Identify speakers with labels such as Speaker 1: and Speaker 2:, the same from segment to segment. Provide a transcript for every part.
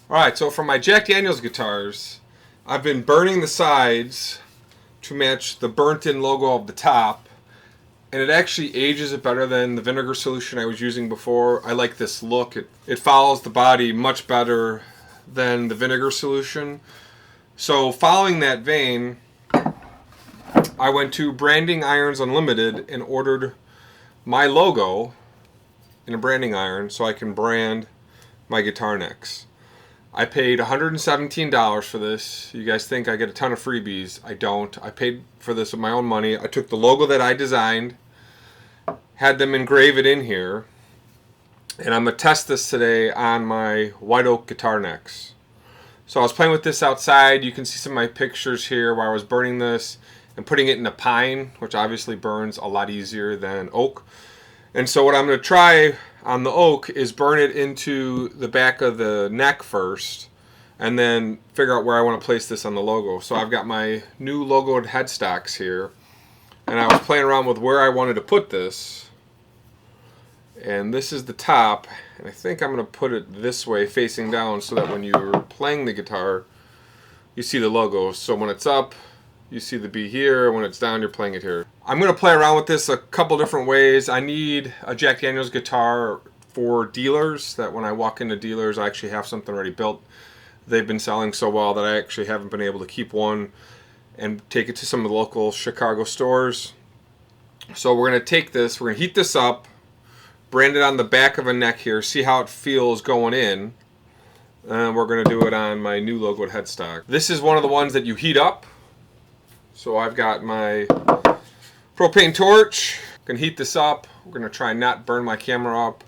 Speaker 1: Alright, so for my Jack Daniels guitars, I've been burning the sides to match the burnt-in logo of the top, and it actually ages it better than the vinegar solution I was using before. I like this look. It follows the body much better than the vinegar solution. So following that vein, I went to Branding Irons Unlimited and ordered my logo in a branding iron so I can brand my guitar necks. I paid $117 for this. You guys think I get a ton of freebies. I don't. I paid for this with my own money. I took the logo that I designed, had them engrave it in here, and I'm going to test this today on my white oak guitar necks. So I was playing with this outside. You can see some of my pictures here where I was burning this and putting it in a pine, which obviously burns a lot easier than oak. And so what I'm going to try on the oak is burn it into the back of the neck first and then figure out where I want to place this on the logo. So I've got my new logoed headstocks here, and I was playing around with where I wanted to put this. And this is the top, and I think I'm going to put it this way facing down so that when you're playing the guitar you see the logo. So when it's up you see the B here, when it's down you're playing it here. I'm going to play around with this a couple different ways. I need a Jack Daniels guitar for dealers, that when I walk into dealers I actually have something already built. They've been selling so well that I actually haven't been able to keep one and take it to some of the local Chicago stores. So we're going to take this, we're going to heat this up, brand it on the back of a neck here, see how it feels going in, and we're going to do it on my new logoed headstock. This is one of the ones that you heat up. So I've got my propane torch, gonna heat this up. We're gonna try and not burn my camera up.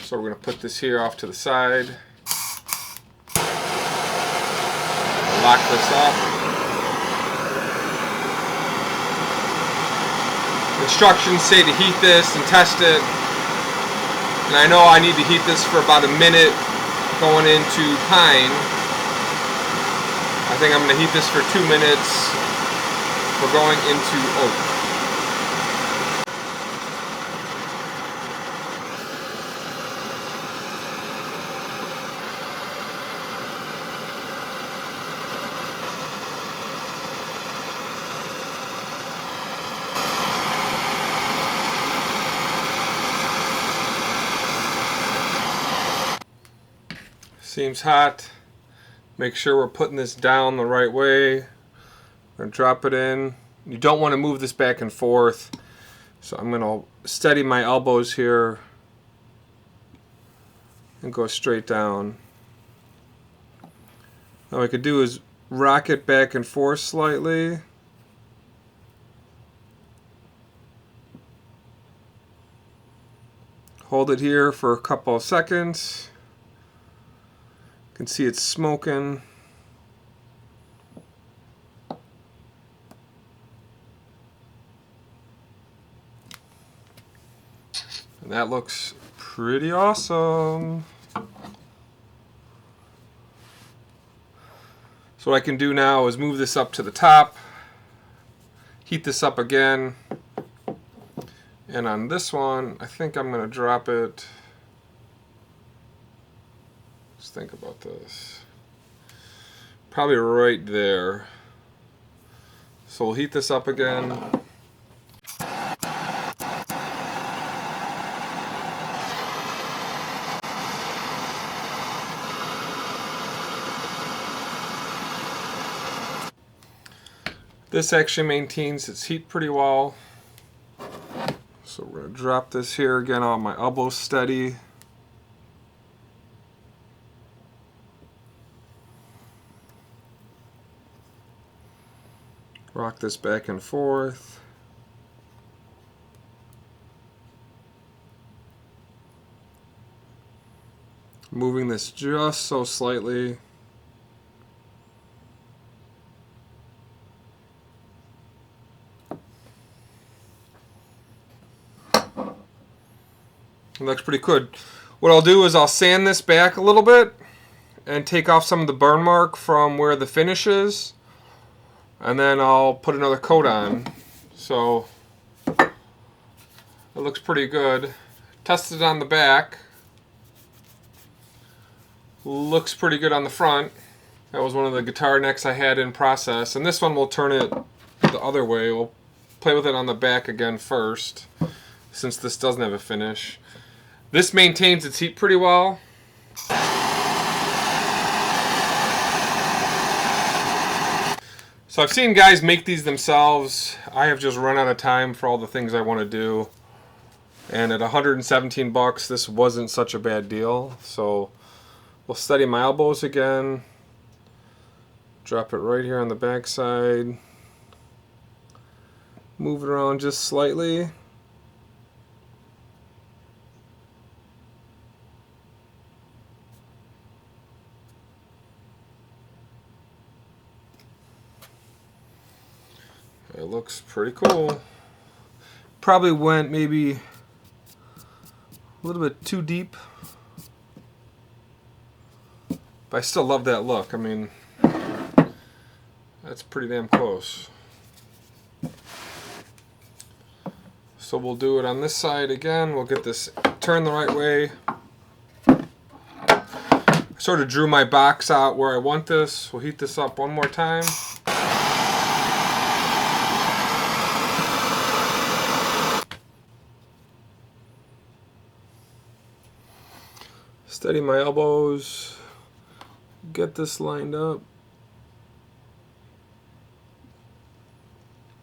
Speaker 1: So we're gonna put this here off to the side. Lock this up. Instructions say to heat this and test it. And I know I need to heat this for about a minute going into pine. I think I'm going to heat this for 2 minutes. We're going into oak. Seems hot. Make sure we're putting this down the right way. We're going to drop it in. You don't want to move this back and forth. So I'm going to steady my elbows here and go straight down. Now what I could do is rock it back and forth slightly. Hold it here for a couple of seconds. You can see it's smoking. And that looks pretty awesome. So what I can do now is move this up to the top, heat this up again, and on this one I think I'm going to drop it. Let's think about this. Probably right there. So we'll heat this up again. This actually maintains its heat pretty well. So we're going to drop this here again on my elbow steady. Rock this back and forth. Moving this just so slightly. It looks pretty good. What I'll do is I'll sand this back a little bit and take off some of the burn mark from where the finish is, and then I'll put another coat on. So it looks pretty good. Tested it on the back. Looks pretty good on the front. That was one of the guitar necks I had in process. And this one we'll turn it the other way. We'll play with it on the back again first, since this doesn't have a finish. This maintains its heat pretty well. So I've seen guys make these themselves. I have just run out of time for all the things I want to do. And at 117 bucks, this wasn't such a bad deal. So we'll steady my elbows again. Drop it right here on the back side. Move it around just slightly. It looks pretty cool. Probably went maybe a little bit too deep, but I still love that look. I mean, that's pretty damn close. So we'll do it on this side again. We'll get this turned the right way. I sort of drew my box out where I want this. We'll heat this up one more time. Steady my elbows, get this lined up,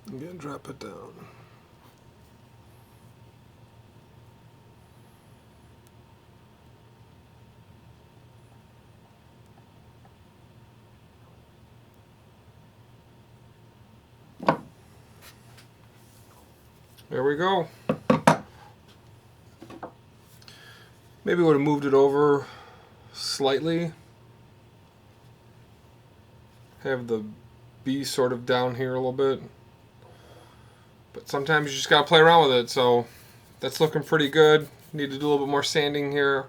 Speaker 1: again drop it down. There we go. Maybe would have moved it over slightly. Have the B sort of down here a little bit. But sometimes you just gotta play around with it, so that's looking pretty good. Need to do a little bit more sanding here.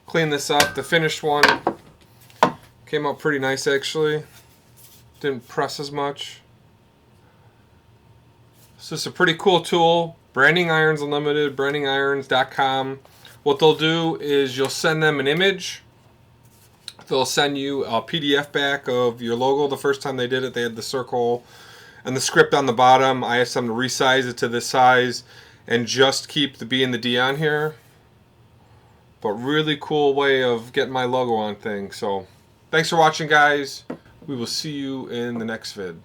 Speaker 1: Clean this up. The finished one came out pretty nice actually. Didn't press as much. So it's a pretty cool tool. Branding Irons Unlimited, brandingirons.com. What they'll do is you'll send them an image. They'll send you a PDF back of your logo. The first time they did it, they had the circle and the script on the bottom. I asked them to resize it to this size and just keep the B and the D on here. But really cool way of getting my logo on things. So thanks for watching, guys. We will see you in the next vid.